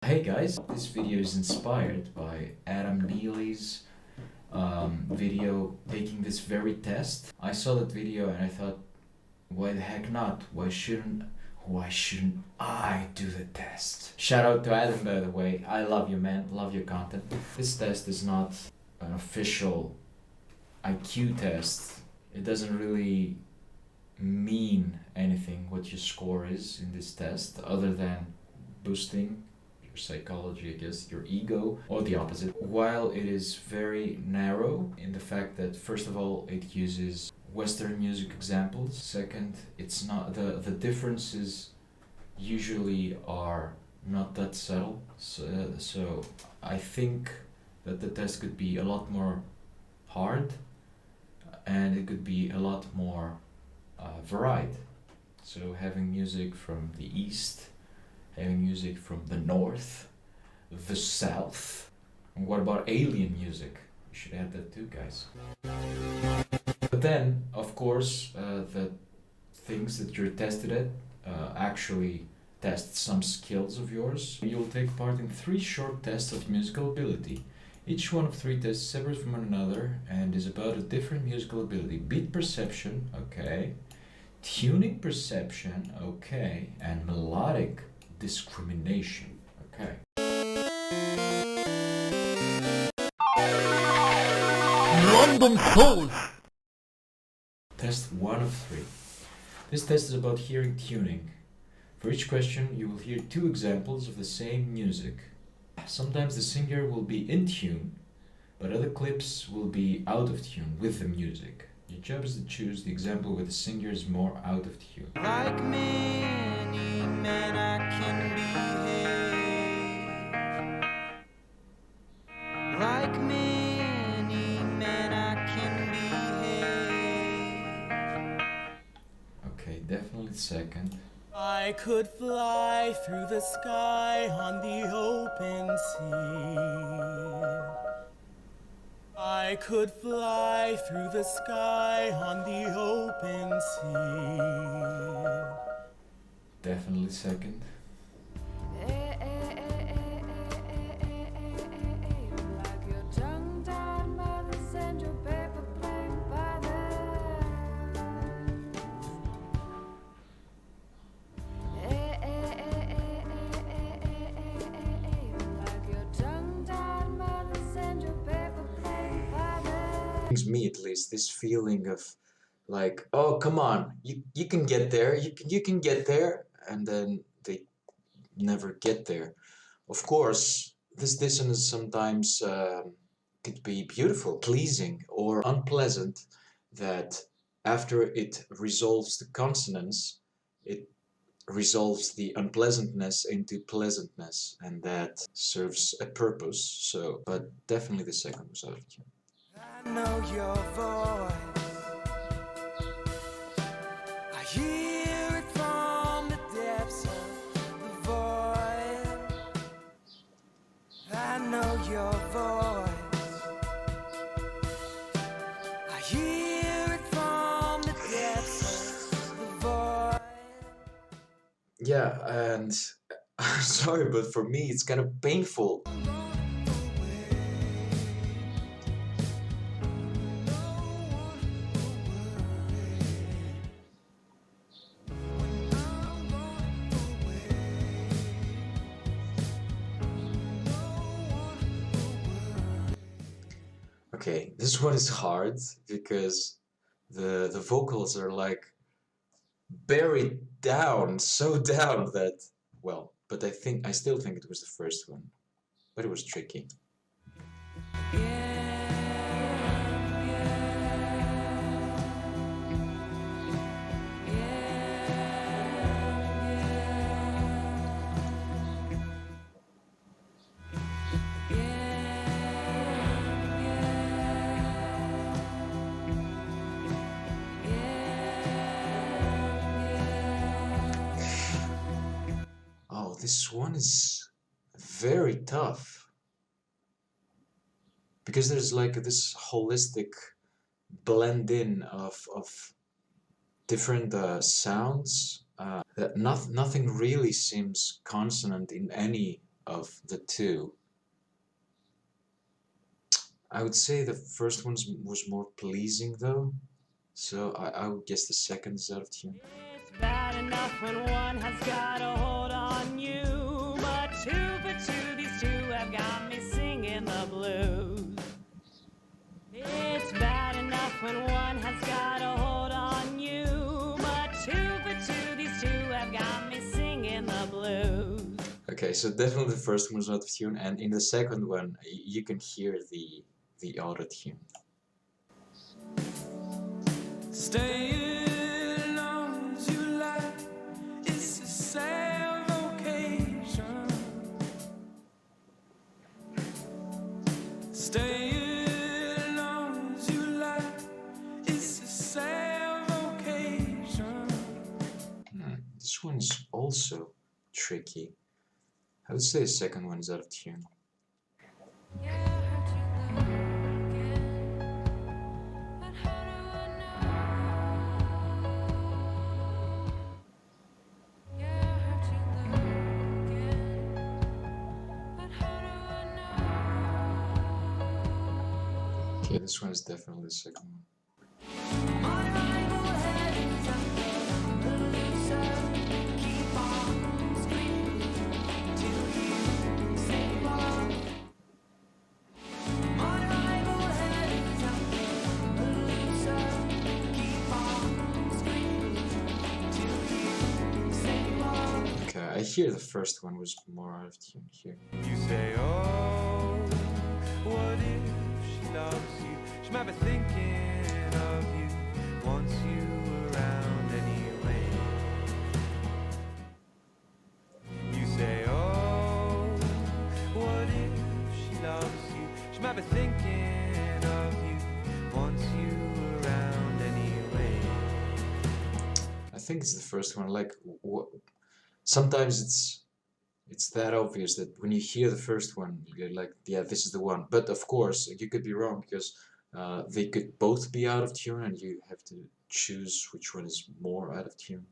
Hey guys, this video is inspired by Adam Neely's video taking this very test. I saw that video and I thought, why the heck not? Why shouldn't I do the test? Shout out to Adam, by the way. I love you, man. Love your content. This test is not an official IQ test. It doesn't really mean anything what your score is in this test other than boosting your psychology, I guess, your ego, or the opposite. While it is very narrow in the fact that, first of all, it uses Western music examples. Second, it's not the differences usually are not that subtle. So I think that the test could be a lot more hard, and it could be a lot more varied. So having music from the East, having music from the North, the South. And what about alien music? We should add that too, guys. But then, of course, the things that you're tested at actually test some skills of yours. You'll take part in 3 short tests of musical ability. Each one of 3 tests separate from one another and is about a different musical ability. Beat perception, okay. Tuning perception, okay. And melodic discrimination, okay. Random Souls! Test 1 of 3. This test is about hearing tuning. For each question, you will hear 2 examples of the same music. Sometimes the singer will be in tune, but other clips will be out of tune with the music. Your job is to choose the example where the singer is more out of tune. Like many men I can behave. Like many men I can behave. Okay, definitely second. I could fly through the sky on the open sea. I could fly through the sky on the open sea. Definitely second. Brings me at least this feeling of like, oh come on, you can get there, you can get there, and then they never get there. Of course, this dissonance sometimes could be beautiful, pleasing, or unpleasant, that after it resolves the consonants, it resolves the unpleasantness into pleasantness, and that serves a purpose. So, but definitely the second was out of tune. I know your voice. I hear it from the depths of the void. I know your voice. I hear it from the depths of the void. Yeah, and I'm sorry, but for me it's kind of painful. Okay, this one is hard because the vocals are like buried down, so down that, well, but I still think it was the first one, but it was tricky. Oh, this one is very tough because there's like this holistic blend in of different sounds that nothing really seems consonant in any of the two. I would say the first one was more pleasing though, so I would guess the second is out of tune. It's bad enough when one has got a hold on you, but two for two, these two have got me singing the blues. It's bad enough when one has got a hold on you, but two for two, these two have got me singing the blues. Okay, so definitely the first one was out of tune, and in the second one you can hear the auto tune. Staying on as you like, it's a sad vocation. Staying on as you like, it's a sad vocation. This one's also tricky. I would say the second one is out of tune. Okay, this one is definitely the second one. Okay, I hear the first one was more out of tune here. You say, oh, what if she loves you? She might be thinking of you, wants you around anyway. You say, oh, what if she loves you? She might be thinking of you, wants you around anyway. I think it's the first one. Like, sometimes it's that obvious that when you hear the first one, you're like, yeah, this is the one. But of course, you could be wrong because they could both be out of tune, and you have to choose which one is more out of tune.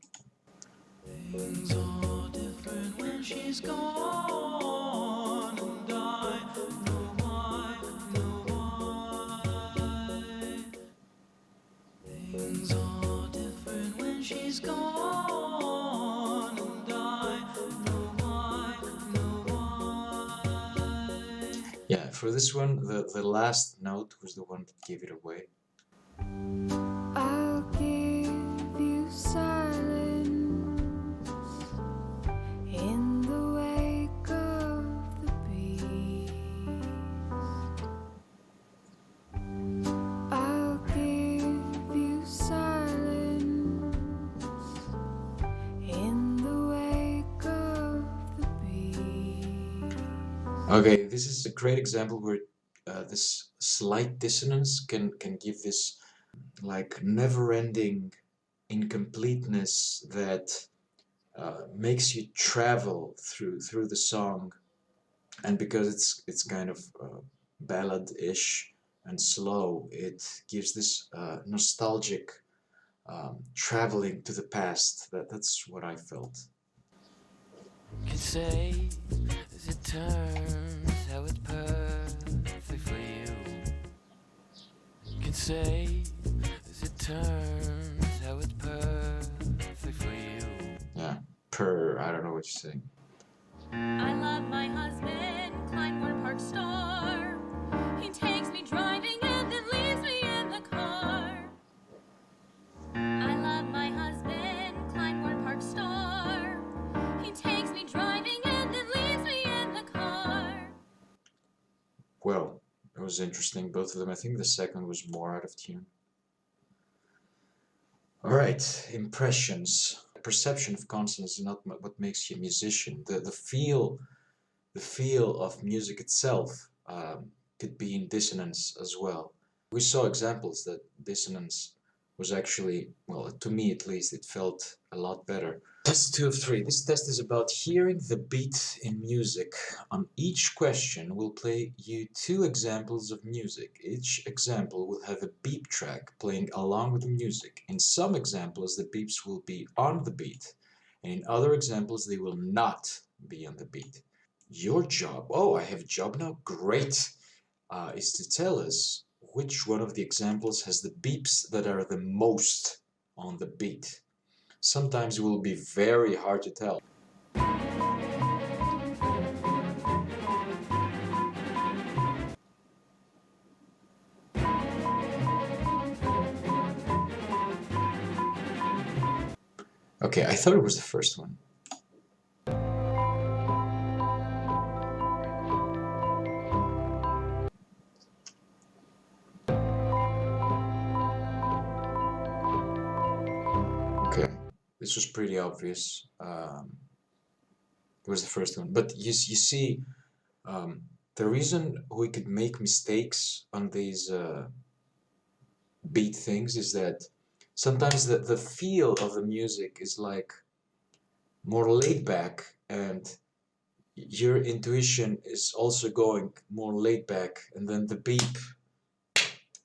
Things are different when she's gone, and I know why. Things are different when she's gone, and I know why. Yeah, for this one, the last note was the one that gave it away. I'll give you silence in the wake of the beast. I'll give you silence in the wake of the beast. Okay, this is a great example where this slight dissonance can give this like never-ending incompleteness that makes you travel through the song, and because it's kind of ballad-ish and slow, it gives this nostalgic traveling to the past. That's what I felt. Can say as it turns how it's perfect for you. Can say as it turns how it's perfect for you. Yeah, I don't know what you're saying. I love my husband, Kleinborn Park Star. He takes me driving and then leaves me in the car. I love my husband, Kleinborn Park Star. He takes me driving and then leaves me in the car. Well, it was interesting, both of them. I think the second was more out of tune. Alright, impressions. Perception of consonants is not what makes you a musician. The feel of music itself could be in dissonance as well. We saw examples that dissonance was actually, well, to me at least, it felt a lot better. Test 2 of 3. This test is about hearing the beat in music. On each question, we'll play you 2 examples of music. Each example will have a beep track playing along with the music. In some examples, the beeps will be on the beat, and in other examples, they will not be on the beat. Your job, oh, I have a job now, great, is to tell us which one of the examples has the beeps that are the most on the beat. Sometimes it will be very hard to tell. Okay, I thought it was the first one. Okay, this was pretty obvious. It was the first one, but you see, the reason we could make mistakes on these beat things is that sometimes the feel of the music is like more laid back, and your intuition is also going more laid back, and then the beep,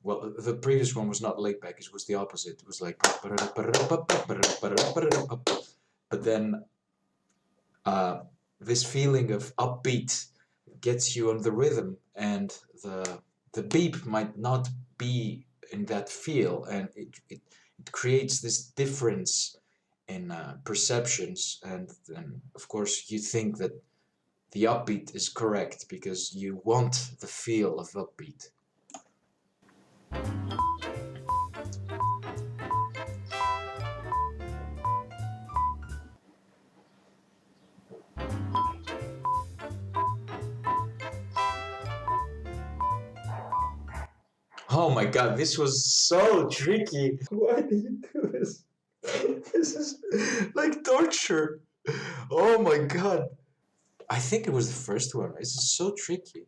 well, the previous one was not laid back, it was the opposite. It was like, but then this feeling of upbeat gets you on the rhythm, and the beep might not be in that feel, and it creates this difference in perceptions, and then of course you think that the upbeat is correct because you want the feel of upbeat. Oh my god, this was so tricky. Why did you do this? This is like torture. Oh my god. I think it was the first one. This is so tricky.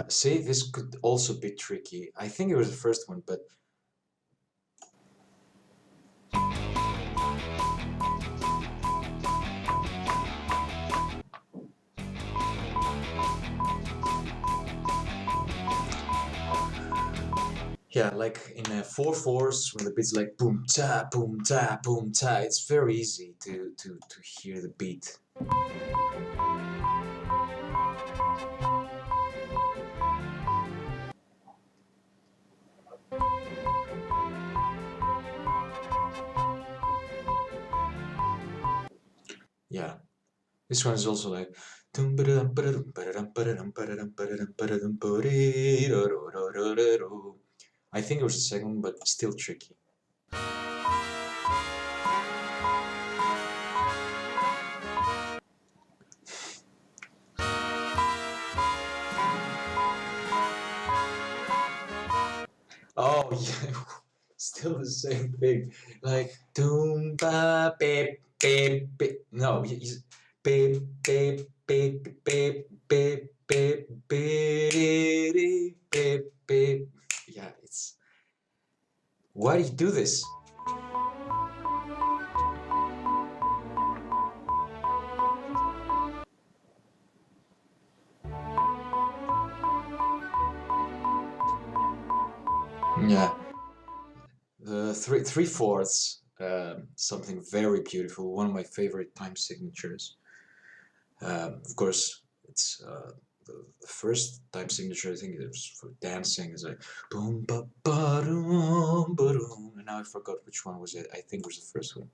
See, this could also be tricky. I think it was the first one, but yeah, like in 4/4s, when the beat's like boom ta boom ta boom ta, it's very easy to hear the beat. Yeah, this one is also like. I think it was the second one, but still tricky. Oh yeah, still the same thing. Like doom ba beep beep beep. No, beep beep beep beep beep beep beep beep beep. Yeah, it's. Why do you do this? Yeah, the 3/4, something very beautiful. One of my favorite time signatures. Of course, it's the first time signature. I think it was for dancing. Is like boom ba ba doom ba doom. And now I forgot which one was it. I think it was the first one.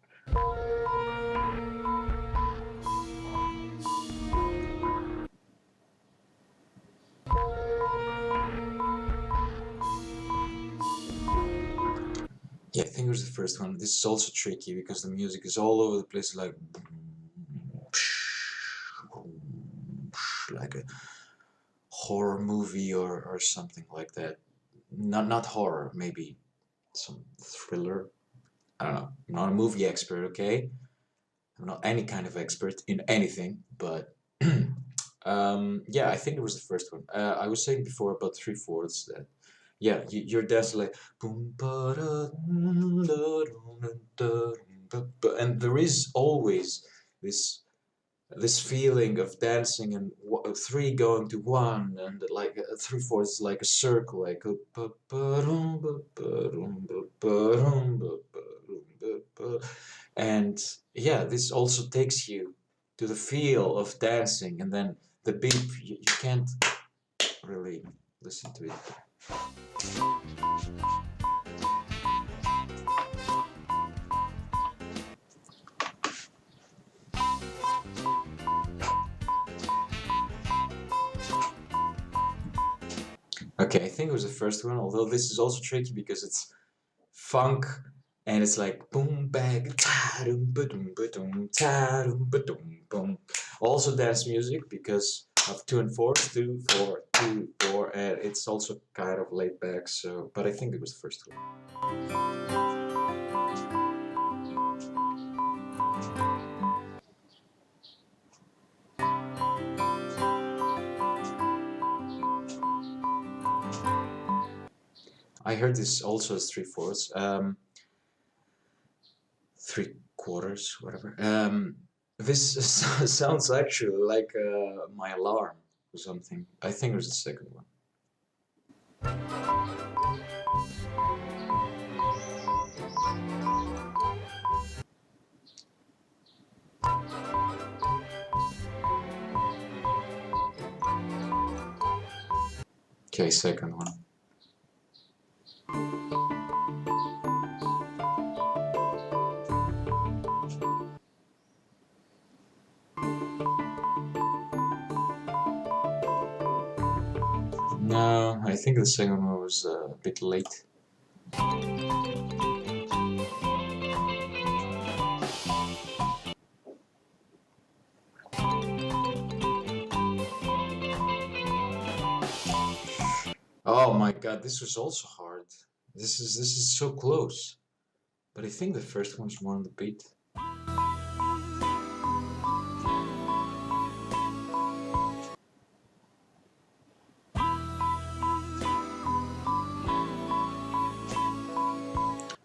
Yeah, I think it was the first one. This is also tricky because the music is all over the place, like a horror movie or something like that. Not horror, maybe some thriller. I don't know. I'm not a movie expert, okay? I'm not any kind of expert in anything, but yeah, I think it was the first one. I was saying before about 3/4 that yeah, you're dancing like boom ba da dum, da dum, da dum, and there is always this this feeling of dancing and three going to one, and like 3/4 is like a circle, like a and yeah, this also takes you to the feel of dancing, and then the beat, you can't really listen to it. Okay, I think it was the first one, although this is also tricky because it's funk and it's like boom bag ta-dum ba-dum ba-dum ta-dum ba-dum boom. Also dance music because of 2 and 4, 2 4 2 4, and it's also kind of laid back. So, but I think it was the first one. I heard this also as 3/4, 3/4, whatever. This sounds actually like my alarm or something. I think it was the second one. Okay, second one. No, I think the second one was a bit late. Oh my god, this was also hard. This is so close. But I think the first one's more on the beat.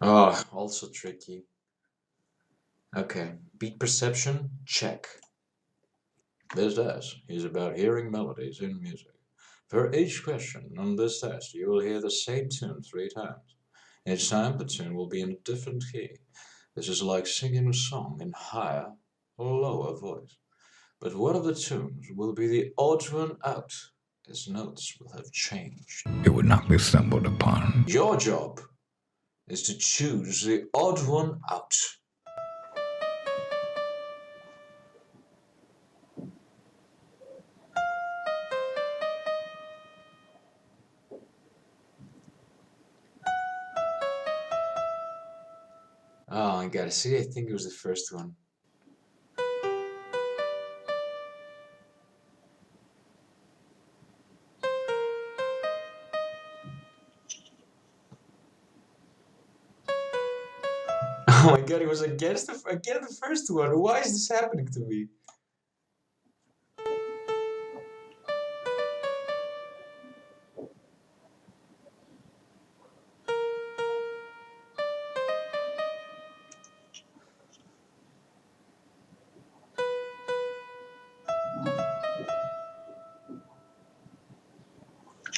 Oh, also tricky. Okay, beat perception, check. This test is about hearing melodies in music. For each question on this test, you will hear the same tune 3 times. Each time, the tune will be in a different key. This is like singing a song in higher or lower voice. But one of the tunes will be the odd one out, as notes will have changed. It would not be stumbled upon. Your job is to choose the odd one out. Oh, I gotta see, I think it was the first one. Oh my god, it was again the first one. Why is this happening to me?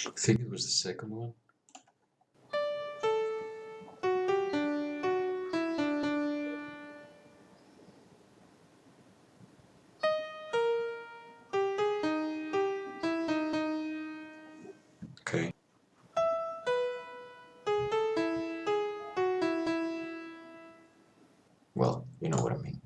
I think it was the second one. Okay. Well, you know what I mean.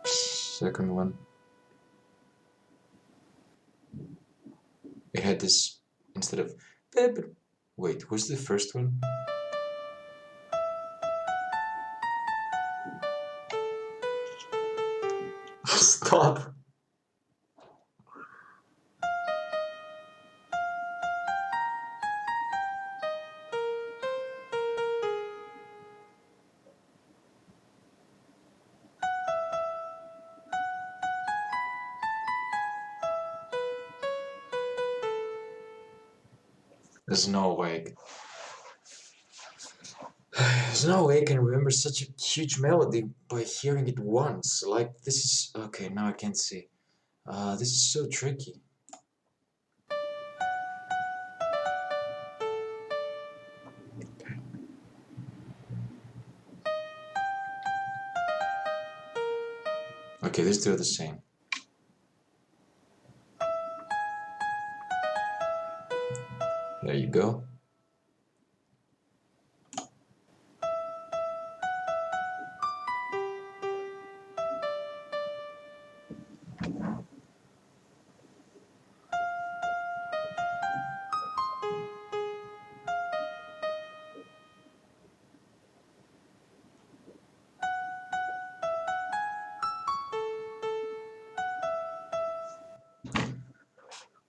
Second one. It had this instead of. Wait, was the first one? Stop. There's no way. There's no way I can remember such a huge melody by hearing it once. Like, this is... Okay, now I can't see. This is so tricky. Okay, let's do the same. There you go.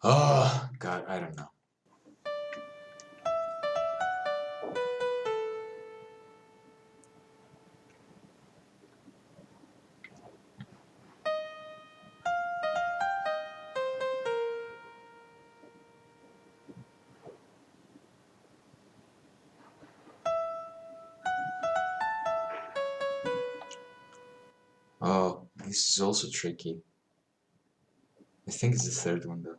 Oh, God, I don't know. Oh, this is also tricky. I think it's the third one though.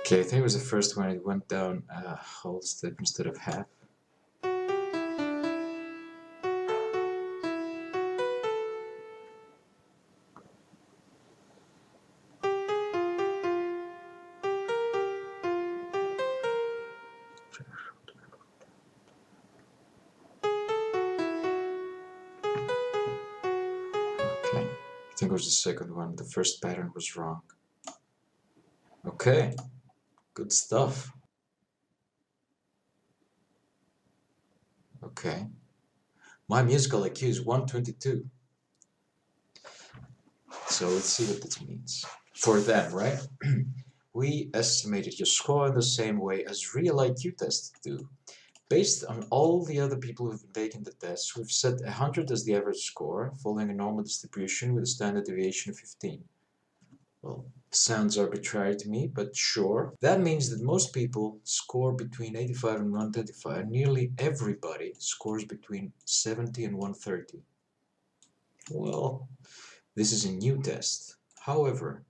Okay, I think it was the first one. It went down a whole step instead of half. Okay, I think it was the second one. The first pattern was wrong. Okay, good stuff. Okay, my musical IQ is 122. So let's see what this means. For them, right? We estimated your score in the same way as real IQ tests do. Based on all the other people who've been taking the tests, we've set 100 as the average score, following a normal distribution with a standard deviation of 15. Well, sounds arbitrary to me, but sure. That means that most people score between 85 and 125. Nearly everybody scores between 70 and 130. Well, this is a new test. However,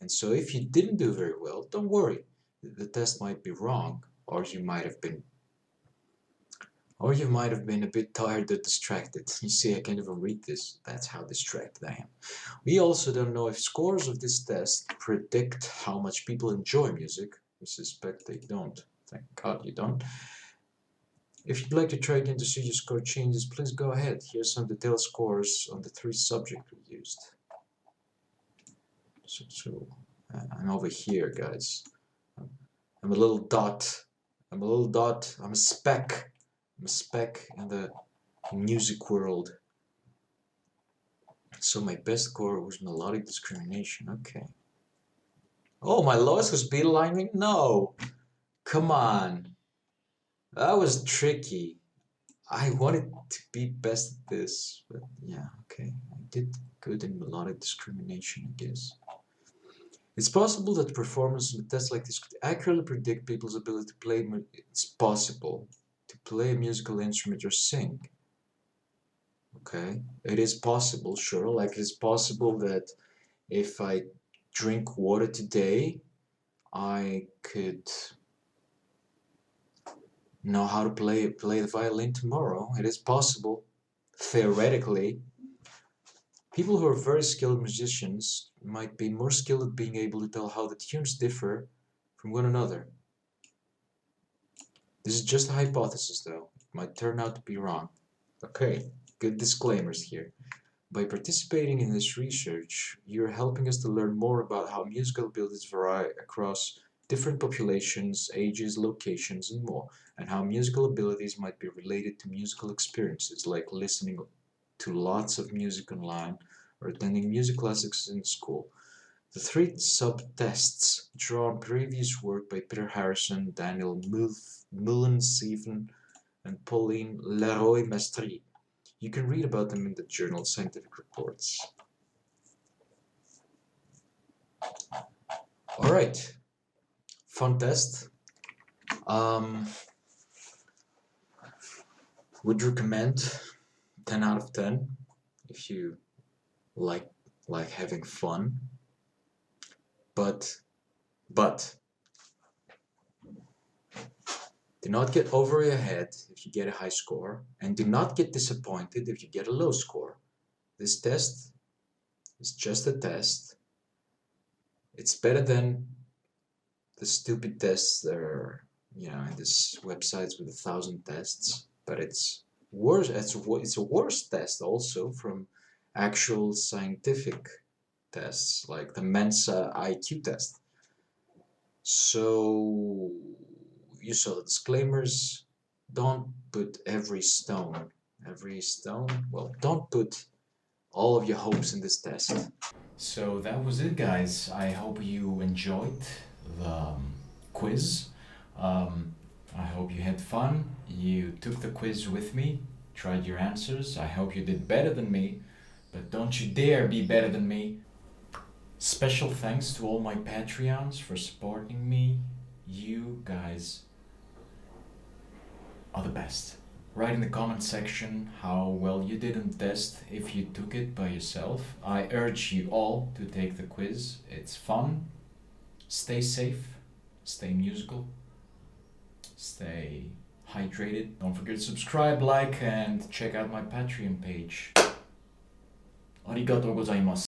and so if you didn't do very well, don't worry. The test might be wrong, or you might have been a bit tired or distracted. You see, I can't even read this. That's how distracted I am. We also don't know if scores of this test predict how much people enjoy music. We suspect they don't. Thank God you don't. If you'd like to try again to see your score changes, please go ahead. Here's some detailed scores on the 3 subjects we used. So I'm over here, guys. I'm a little dot. I'm a speck. I'm a speck in the music world. So my best score was Melodic Discrimination. Okay. Oh, my lowest was beat alignment? No. Come on. That was tricky. I wanted to be best at this, but yeah, okay. I did good in Melodic Discrimination, I guess. It's possible that performance in a test like this could accurately predict people's ability to play. It's possible to play a musical instrument or sing. Okay, it is possible, sure. Like, it's possible that if I drink water today, I could know how to play the violin tomorrow. It is possible, theoretically. People who are very skilled musicians might be more skilled at being able to tell how the tunes differ from one another. This is just a hypothesis, though. It might turn out to be wrong. Okay, good disclaimers here. By participating in this research, you're helping us to learn more about how musical abilities vary across different populations, ages, locations, and more, and how musical abilities might be related to musical experiences, like listening to lots of music online or attending music classes in school. The three sub-tests draw on previous work by Peter Harrison, Daniel Mullen-Seven, and Pauline Leroy-Mestri. You can read about them in the journal Scientific Reports. Alright, fun test. Would recommend 10 out of 10 if you like having fun. But do not get over your head if you get a high score, and do not get disappointed if you get a low score. This test is just a test. It's better than the stupid tests that are, in these websites with 1,000 tests. But it's worse. It's a worse test also from actual scientific tests like the Mensa IQ test. So you saw the disclaimers. Don't put don't put all of your hopes in this test. So that was it, guys. I hope you enjoyed the quiz. I hope you had fun. You took the quiz with me, tried your answers. I hope you did better than me, but don't you dare be better than me. Special thanks to all my Patreons for supporting me. You guys are the best. Write in the comment section how well you did in the test if you took it by yourself. I urge you all to take the quiz. It's fun. Stay safe. Stay musical. Stay hydrated. Don't forget to subscribe, like, and check out my Patreon page. Arigatou gozaimasu.